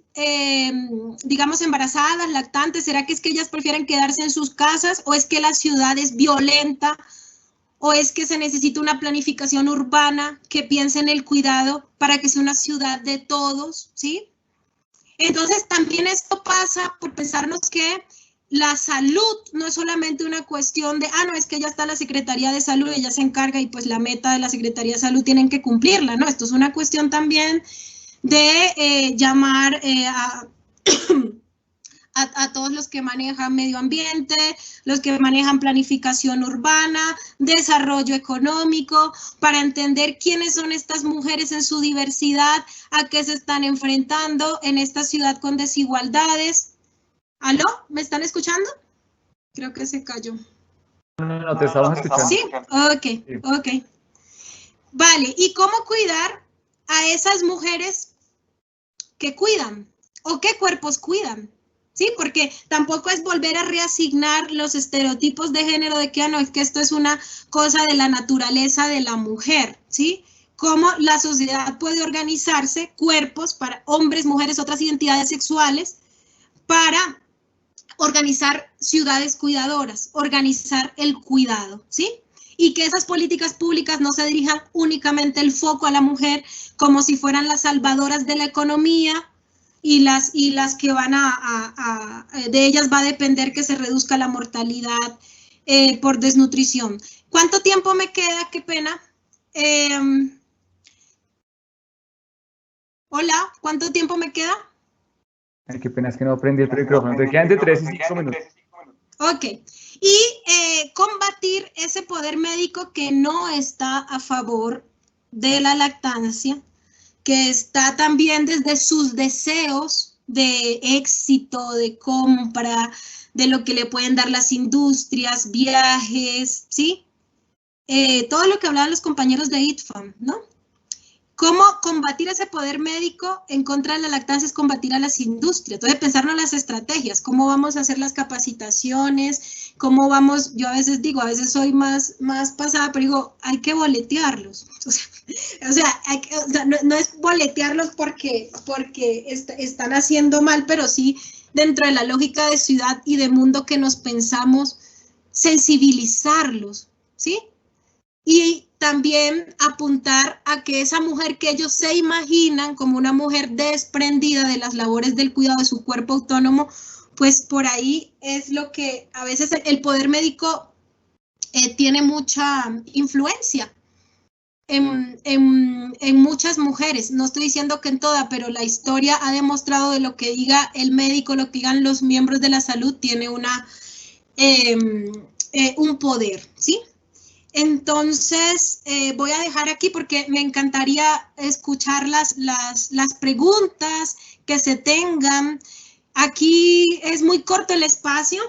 digamos, embarazadas, lactantes. ¿Será que es que ellas prefieren quedarse en sus casas o es que la ciudad es violenta? ¿O es que se necesita una planificación urbana que piense en el cuidado para que sea una ciudad de todos, ¿sí? Entonces, también esto pasa por pensarnos que la salud no es solamente una cuestión de, no, es que ya está la Secretaría de Salud, ella se encarga y pues la meta de la Secretaría de Salud tienen que cumplirla, ¿no? Esto es una cuestión también de llamar a todos los que manejan medio ambiente, los que manejan planificación urbana, desarrollo económico, para entender quiénes son estas mujeres en su diversidad, a qué se están enfrentando en esta ciudad con desigualdades. ¿Aló? ¿Me están escuchando? Creo que se cayó. No, te estamos escuchando. Sí, ok. Vale, ¿y cómo cuidar a esas mujeres que cuidan? ¿O qué cuerpos cuidan? Sí, porque tampoco es volver a reasignar los estereotipos de género de que no, es que esto es una cosa de la naturaleza de la mujer, ¿sí? Cómo la sociedad puede organizarse, cuerpos para hombres, mujeres, otras identidades sexuales, para organizar ciudades cuidadoras, organizar el cuidado, ¿sí? Y que esas políticas públicas no se dirijan únicamente el foco a la mujer como si fueran las salvadoras de la economía, y las que van de ellas va a depender que se reduzca la mortalidad por desnutrición. ¿Cuánto tiempo me queda? Qué pena. Hola, ¿cuánto tiempo me queda? Ay, qué pena, es que no aprendí el micrófono. Te quedan de 3 y 5 minutos. Ok. Y combatir ese poder médico que no está a favor de la lactancia, que está también desde sus deseos de éxito, de compra, de lo que le pueden dar las industrias, viajes, ¿sí? Todo lo que hablaban los compañeros de ITFAM, ¿no? ¿Cómo combatir ese poder médico en contra de la lactancia? Es combatir a las industrias. Entonces, pensarnos las estrategias, cómo vamos a hacer las capacitaciones, cómo vamos, yo a veces digo, a veces soy más pasada, pero digo, hay que boletearlos. O sea, no es boletearlos porque están haciendo mal, pero sí dentro de la lógica de ciudad y de mundo que nos pensamos, sensibilizarlos, ¿sí? Y también apuntar a que esa mujer que ellos se imaginan como una mujer desprendida de las labores del cuidado de su cuerpo autónomo, pues por ahí es lo que a veces el poder médico tiene mucha influencia en muchas mujeres. No estoy diciendo que en todas, pero la historia ha demostrado de lo que diga el médico, lo que digan los miembros de la salud, tiene un poder, ¿sí? Entonces, voy a dejar aquí porque me encantaría escuchar las preguntas que se tengan. Aquí es muy corto el espacio.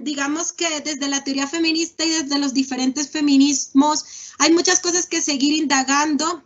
Digamos que desde la teoría feminista y desde los diferentes feminismos hay muchas cosas que seguir indagando.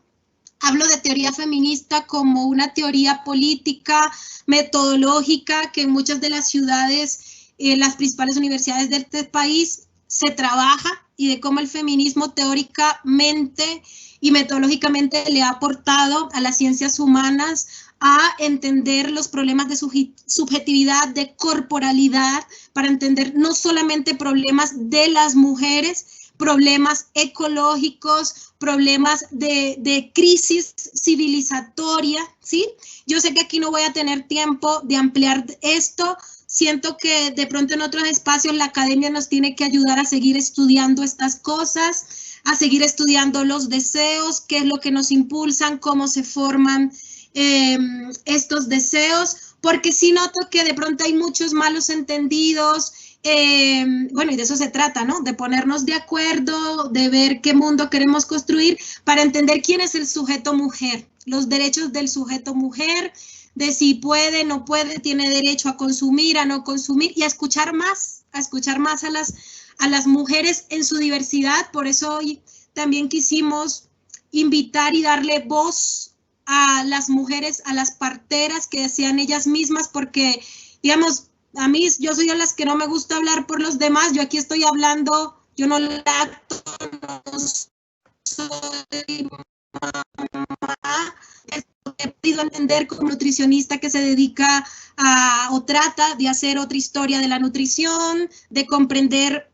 Hablo de teoría feminista como una teoría política, metodológica, que en muchas de las ciudades, las principales universidades de este país se trabaja, y de cómo el feminismo teóricamente y metodológicamente le ha aportado a las ciencias humanas a entender los problemas de subjetividad, de corporalidad, para entender no solamente problemas de las mujeres, problemas ecológicos, problemas de crisis civilizatoria, ¿sí? Yo sé que aquí no voy a tener tiempo de ampliar esto. Siento que de pronto en otros espacios la academia nos tiene que ayudar a seguir estudiando estas cosas, a seguir estudiando los deseos, qué es lo que nos impulsan, cómo se forman estos deseos, porque sí noto que de pronto hay muchos malos entendidos. Bueno, y de eso se trata, ¿no? De ponernos de acuerdo, de ver qué mundo queremos construir para entender quién es el sujeto mujer, los derechos del sujeto mujer, de si puede, no puede, tiene derecho a consumir, a no consumir, y a escuchar más a las mujeres en su diversidad. Por eso hoy también quisimos invitar y darle voz a las mujeres, a las parteras, que sean ellas mismas, porque, digamos, a mí, yo soy de las que no me gusta hablar por los demás. Yo aquí estoy hablando, yo no lacto, no soy mamá. He podido entender como nutricionista que se dedica a, o trata de hacer otra historia de la nutrición, de comprender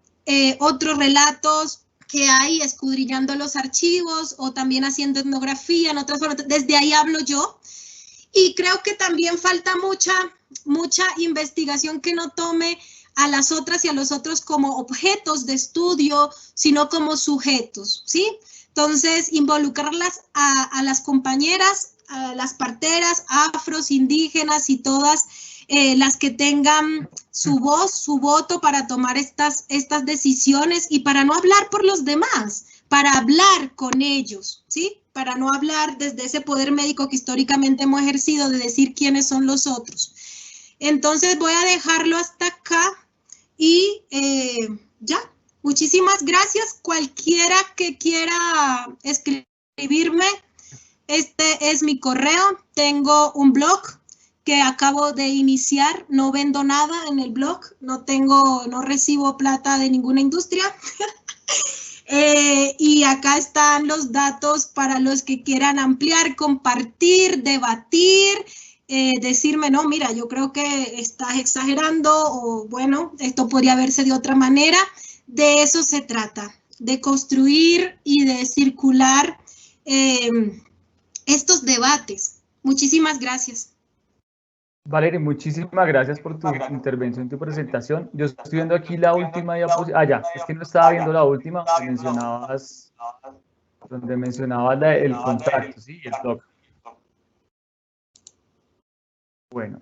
otros relatos que hay, escudriñando los archivos o también haciendo etnografía en otras formas. Desde ahí hablo yo. Y creo que también falta mucha investigación que no tome a las otras y a los otros como objetos de estudio, sino como sujetos, ¿sí? Entonces, involucrarlas a las compañeras, a las parteras, afros, indígenas y todas las que tengan su voz, su voto para tomar estas decisiones, y para no hablar por los demás, para hablar con ellos, ¿sí? Para no hablar desde ese poder médico que históricamente hemos ejercido de decir quiénes son los otros. Entonces voy a dejarlo hasta acá y ya. Muchísimas gracias. Cualquiera que quiera escribirme, este es mi correo. Tengo un blog que acabo de iniciar. No vendo nada en el blog. No recibo plata de ninguna industria. Y acá están los datos para los que quieran ampliar, compartir, debatir, decirme, no, mira, yo creo que estás exagerando, o bueno, esto podría verse de otra manera. De eso se trata, de construir y de circular estos debates. Muchísimas gracias. Valeria, muchísimas gracias por tu intervención, tu presentación. Yo estoy viendo aquí la última diapositiva. Ya, es que no estaba viendo la última, donde mencionabas el contacto, ¿sí? El blog. Bueno,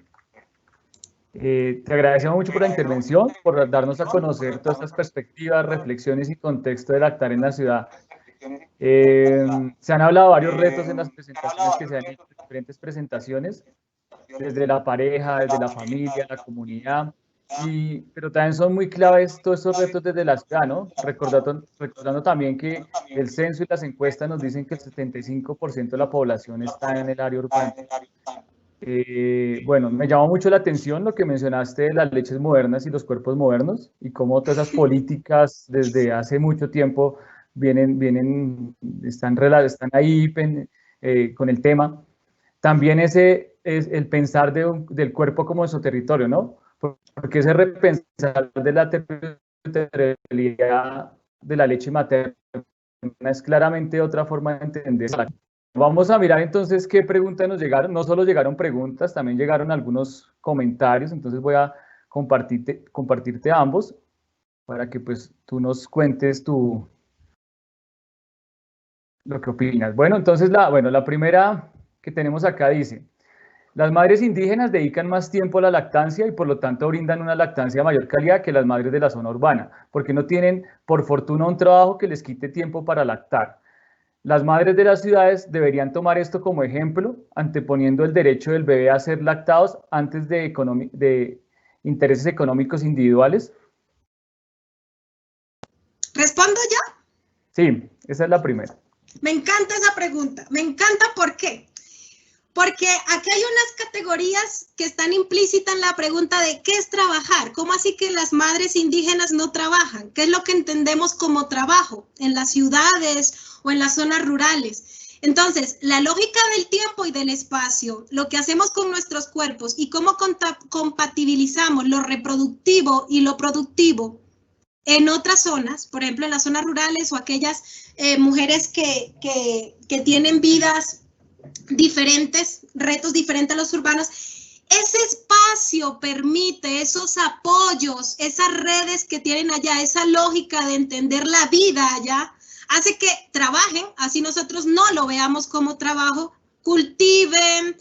te agradecemos mucho por la intervención, por darnos a conocer todas estas perspectivas, reflexiones y contexto del lactar en la ciudad. Se han hablado varios retos en las presentaciones que se han hecho, diferentes presentaciones, desde la pareja, desde la familia, la comunidad, pero también son muy claves todos estos retos desde la ciudad, ¿no? Recordando también que el censo y las encuestas nos dicen que el 75% de la población está en el área urbana. Bueno, me llamó mucho la atención lo que mencionaste de las leches modernas y los cuerpos modernos, y cómo todas esas políticas desde hace mucho tiempo están ahí con el tema. También ese es el pensar del cuerpo como su territorio, ¿no? Porque ese repensar de la territorialidad de la leche materna es claramente otra forma de entenderla. Vamos a mirar entonces qué preguntas nos llegaron. No solo llegaron preguntas, también llegaron algunos comentarios. Entonces voy a compartirte ambos para que pues tú nos cuentes lo que opinas. Bueno, entonces la primera que tenemos acá dice: Las madres indígenas dedican más tiempo a la lactancia y por lo tanto brindan una lactancia de mayor calidad que las madres de la zona urbana, porque no tienen, por fortuna, un trabajo que les quite tiempo para lactar. Las madres de las ciudades deberían tomar esto como ejemplo, anteponiendo el derecho del bebé a ser lactados antes de intereses económicos individuales. ¿Respondo ya? Sí, esa es la primera. Me encanta esa pregunta. Me encanta, ¿por qué? Porque aquí hay unas categorías que están implícitas en la pregunta de ¿qué es trabajar? ¿Cómo así que las madres indígenas no trabajan? ¿Qué es lo que entendemos como trabajo en las ciudades o en las zonas rurales? Entonces, la lógica del tiempo y del espacio, lo que hacemos con nuestros cuerpos y cómo compatibilizamos lo reproductivo y lo productivo en otras zonas, por ejemplo, en las zonas rurales o aquellas mujeres que tienen vidas diferentes, retos diferentes a los urbanos, ese espacio permite esos apoyos, esas redes que tienen allá, esa lógica de entender la vida allá, hace que trabajen, así nosotros no lo veamos como trabajo, cultiven,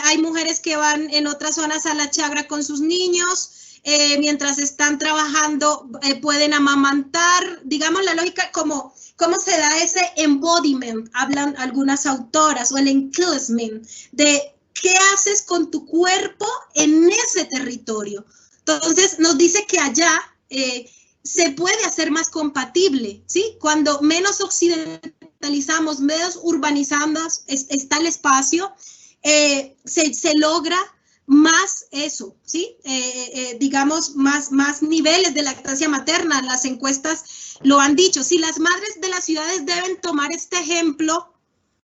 hay mujeres que van en otras zonas a la chagra con sus niños, mientras están trabajando pueden amamantar, digamos la lógica como cómo se da ese embodiment, hablan algunas autoras, o el enclosement, de qué haces con tu cuerpo en ese territorio. Entonces nos dice que allá se puede hacer más compatible, ¿sí? Cuando menos occidentalizamos, menos urbanizamos está el espacio, se logra más eso, ¿sí? Digamos, más niveles de lactancia materna. Las encuestas lo han dicho. Si las madres de las ciudades deben tomar este ejemplo,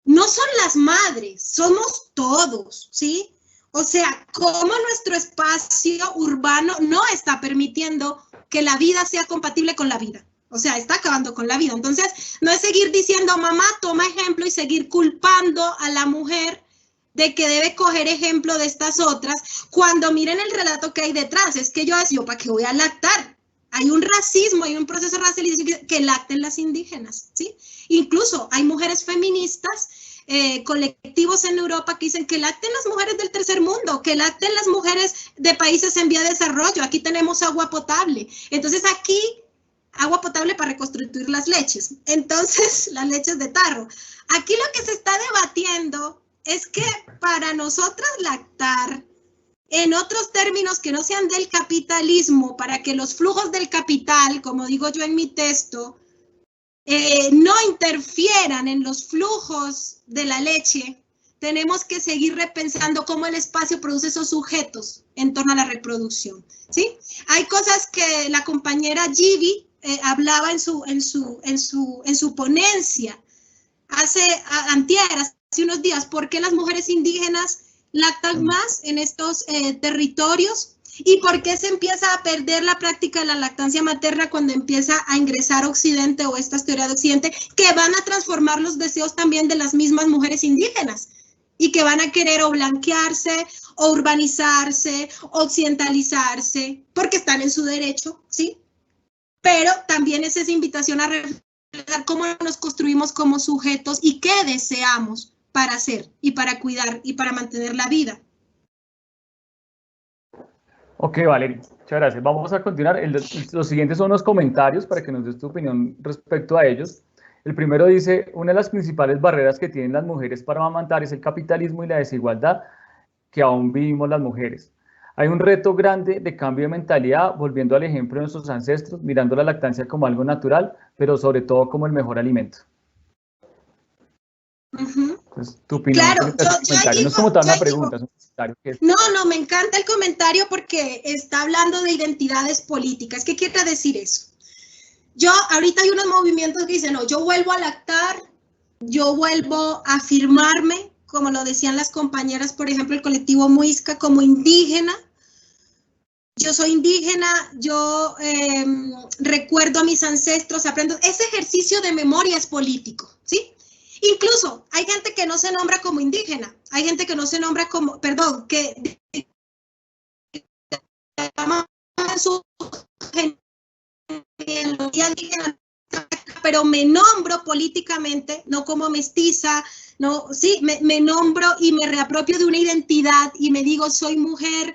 no son las madres, somos todos, ¿sí? O sea, cómo nuestro espacio urbano no está permitiendo que la vida sea compatible con la vida. O sea, está acabando con la vida. Entonces, no es seguir diciendo, mamá, toma ejemplo y seguir culpando a la mujer de que debe coger ejemplo de estas otras, cuando miren el relato que hay detrás. Es que yo decía, ¿para qué voy a lactar? Hay un racismo, hay un proceso racial que lacten las indígenas, ¿sí? Incluso hay mujeres feministas, colectivos en Europa que dicen que lacten las mujeres del tercer mundo, que lacten las mujeres de países en vía de desarrollo. Aquí tenemos agua potable. Entonces aquí, agua potable para reconstituir las leches. Entonces, las leches de tarro. Aquí lo que se está debatiendo es que para nosotras lactar, en otros términos que no sean del capitalismo, para que los flujos del capital, como digo yo en mi texto, no interfieran en los flujos de la leche, tenemos que seguir repensando cómo el espacio produce esos sujetos en torno a la reproducción, ¿sí? Hay cosas que la compañera Givi hablaba en su ponencia hace unos días. ¿Por qué las mujeres indígenas lactan más en estos territorios? ¿Y por qué se empieza a perder la práctica de la lactancia materna cuando empieza a ingresar Occidente o estas teorías de Occidente que van a transformar los deseos también de las mismas mujeres indígenas y que van a querer o blanquearse o urbanizarse, occidentalizarse, porque están en su derecho, ¿sí? Pero también es esa invitación a reflexionar cómo nos construimos como sujetos y qué deseamos para hacer y para cuidar y para mantener la vida. Ok, Valeria, muchas gracias. Vamos a continuar. Los siguientes son los comentarios para que nos des tu opinión respecto a ellos. El primero dice, una de las principales barreras que tienen las mujeres para amamantar es el capitalismo y la desigualdad que aún vivimos las mujeres. Hay un reto grande de cambio de mentalidad, volviendo al ejemplo de nuestros ancestros, mirando la lactancia como algo natural, pero sobre todo como el mejor alimento. Entonces, tu opinión. Claro, no es como tal una pregunta, es un comentario. No, me encanta el comentario porque está hablando de identidades políticas. ¿Qué quiere decir eso? Ahorita hay unos movimientos que dicen, no, yo vuelvo a lactar, yo vuelvo a afirmarme, como lo decían las compañeras, por ejemplo, el colectivo Muisca, como indígena. Yo soy indígena, yo recuerdo a mis ancestros, aprendo. Ese ejercicio de memoria es político, ¿sí? Incluso hay gente que no se nombra como indígena, hay gente que no se nombra como, perdón, que su genealogía indígena, pero me nombro políticamente, no como mestiza, No, sí, me nombro y me reapropio de una identidad y me digo soy mujer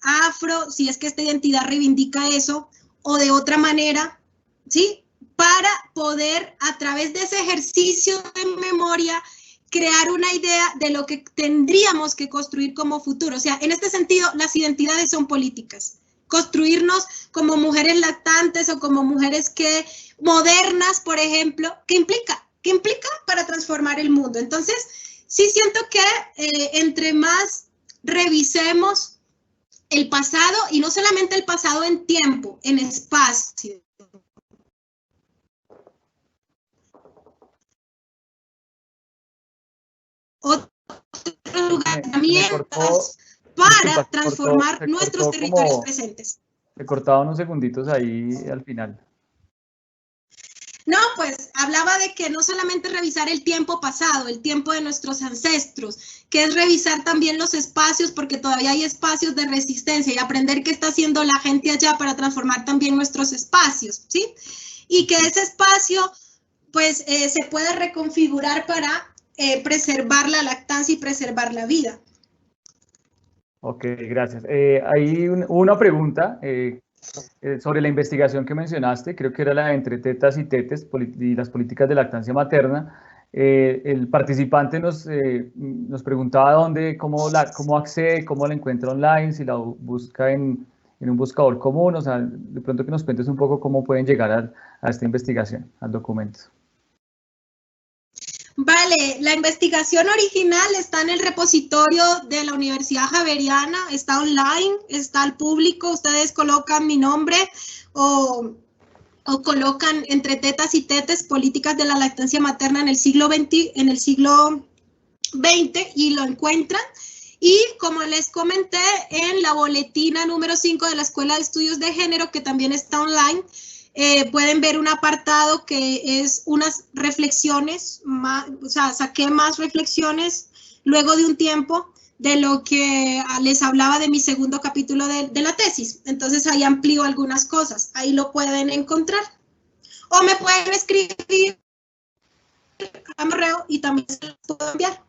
afro, si es que esta identidad reivindica eso, o de otra manera, ¿sí? Para poder, a través de ese ejercicio de memoria, crear una idea de lo que tendríamos que construir como futuro. O sea, en este sentido, las identidades son políticas. Construirnos como mujeres lactantes o como mujeres modernas, por ejemplo, ¿qué implica? ¿Qué implica para transformar el mundo? Entonces, sí siento que entre más revisemos el pasado, y no solamente el pasado en tiempo, en espacio. Otros lugaramientos para transformar nuestros territorios presentes. Se cortaban unos segunditos ahí al final. No, pues hablaba de que no solamente revisar el tiempo pasado, el tiempo de nuestros ancestros, que es revisar también los espacios, porque todavía hay espacios de resistencia y aprender qué está haciendo la gente allá para transformar también nuestros espacios, ¿sí? Y que ese espacio, pues, se puede reconfigurar para preservar la lactancia y preservar la vida. Ok, gracias. Hay una pregunta sobre la investigación que mencionaste, creo que era la de entre tetas y tetes y las políticas de lactancia materna. El participante nos preguntaba cómo accede, cómo la encuentra online, si la busca en un buscador común, o sea, de pronto que nos cuentes un poco cómo pueden llegar a esta investigación, al documento. Vale, la investigación original está en el repositorio de la Universidad Javeriana, está online, está al público, ustedes colocan mi nombre o colocan entre tetas y tetes políticas de la lactancia materna en el siglo XX, y lo encuentran. Y como les comenté, en la boletina número 5 de la Escuela de Estudios de Género, que también está online, pueden ver un apartado que es unas reflexiones, o sea, saqué más reflexiones luego de un tiempo de lo que les hablaba de mi segundo capítulo de la tesis. Entonces ahí amplío algunas cosas, ahí lo pueden encontrar. O me pueden escribir a correo y también se los puedo enviar.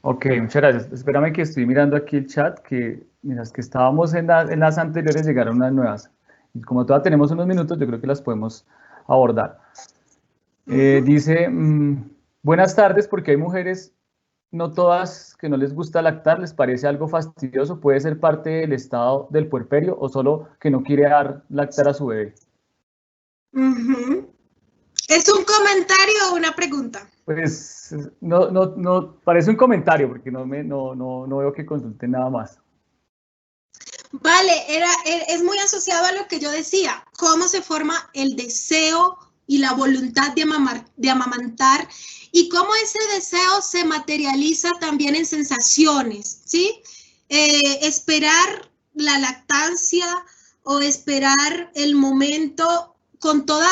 Ok, muchas gracias. Espérame que estoy mirando aquí el chat, que miras que estábamos en las anteriores, llegaron unas nuevas. Y como todavía tenemos unos minutos, yo creo que las podemos abordar. Dice, buenas tardes, porque hay mujeres, no todas, que no les gusta lactar, les parece algo fastidioso, puede ser parte del estado del puerperio o solo que no quiere dar lactar a su bebé. ¿Es un comentario o una pregunta? Pues no parece un comentario, porque no veo que consulten nada más. Vale, es muy asociado a lo que yo decía, cómo se forma el deseo y la voluntad de amamantar y cómo ese deseo se materializa también en sensaciones, ¿sí? Esperar la lactancia o esperar el momento con todos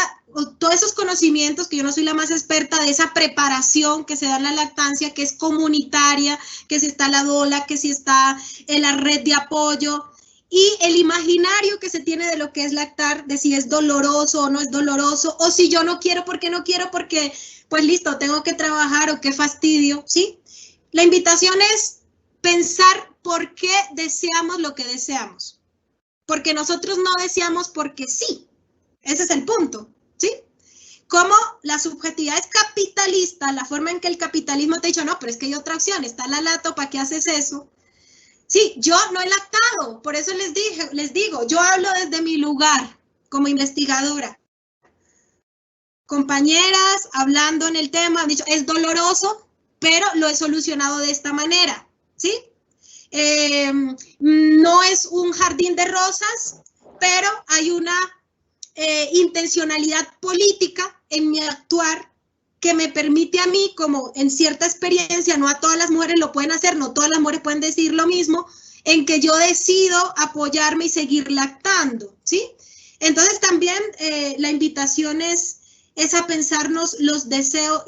esos conocimientos, que yo no soy la más experta de esa preparación que se da en la lactancia, que es comunitaria, que si está la DOLA, que si está en la red de apoyo, y el imaginario que se tiene de lo que es lactar, de si es doloroso o no es doloroso, o si yo no quiero, porque pues listo, tengo que trabajar o qué fastidio, ¿sí? La invitación es pensar por qué deseamos lo que deseamos. Porque nosotros no deseamos porque sí. Ese es el punto, ¿sí? Como la subjetividad es capitalista, la forma en que el capitalismo te ha dicho, no, pero es que hay otra opción, está la lata, ¿para qué haces eso? Sí, yo no he lactado, por eso les digo, yo hablo desde mi lugar como investigadora. Compañeras hablando en el tema han dicho, es doloroso, pero lo he solucionado de esta manera, ¿sí? No es un jardín de rosas, pero hay una intencionalidad política en mi actuar que me permite a mí, como en cierta experiencia, no a todas las mujeres lo pueden hacer, no todas las mujeres pueden decir lo mismo, en que yo decido apoyarme y seguir lactando, ¿sí? Entonces también la invitación es a pensarnos los deseos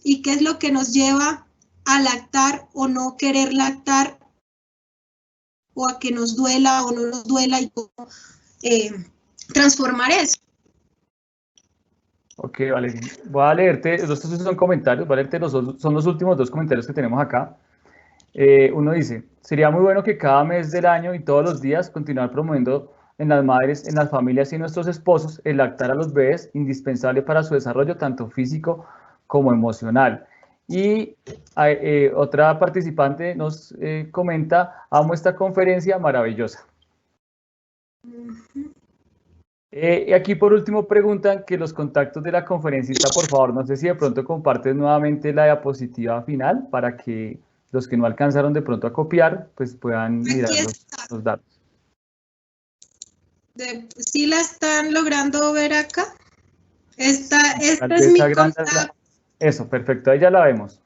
y qué es lo que nos lleva a lactar o no querer lactar, o a que nos duela o no nos duela, y cómo transformar eso. Ok, vale. Voy a leerte, estos son comentarios, voy a leerte son los últimos dos comentarios que tenemos acá. Uno dice, sería muy bueno que cada mes del año y todos los días continuar promoviendo en las madres, en las familias y en nuestros esposos el lactar a los bebés, indispensable para su desarrollo tanto físico como emocional. Y otra participante nos comenta, amo esta conferencia maravillosa. Y aquí por último preguntan que los contactos de la conferencista, por favor, no sé si de pronto compartes nuevamente la diapositiva final para que los que no alcanzaron de pronto a copiar, pues puedan mirar los datos. ¿Sí la están logrando ver acá? Esta es mi contacto. Eso, perfecto, ahí ya la vemos.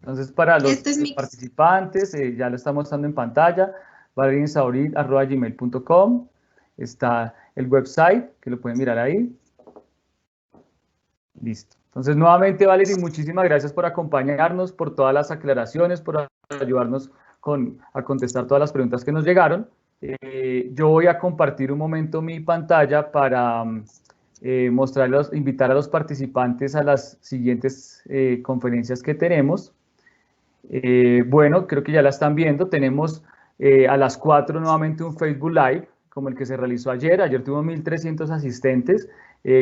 Entonces, para los participantes, ya lo está mostrando en pantalla, valerinsaurit@gmail.com. Está el website, que lo pueden mirar ahí. Listo. Entonces, nuevamente, Valerie, muchísimas gracias por acompañarnos, por todas las aclaraciones, por ayudarnos a contestar todas las preguntas que nos llegaron. Yo voy a compartir un momento mi pantalla para invitar a los participantes a las siguientes conferencias que tenemos. Bueno, creo que ya la están viendo. Tenemos a las 4 nuevamente un Facebook Live, como el que se realizó ayer. Ayer tuvimos 1.300 asistentes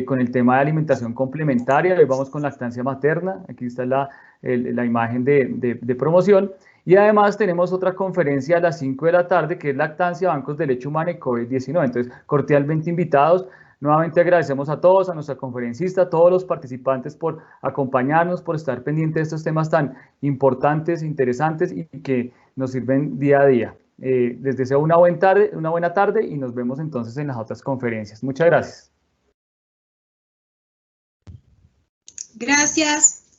con el tema de alimentación complementaria. Hoy vamos con lactancia materna. Aquí está la imagen de promoción. Y además tenemos otra conferencia a las 5 de la tarde, que es lactancia, bancos de leche humana y COVID-19. Entonces, cordialmente invitados. Nuevamente agradecemos a todos, a nuestra conferencista, a todos los participantes por acompañarnos, por estar pendientes de estos temas tan importantes, interesantes y que nos sirven día a día. Les deseo una buena tarde y nos vemos entonces en las otras conferencias. Muchas gracias. Gracias.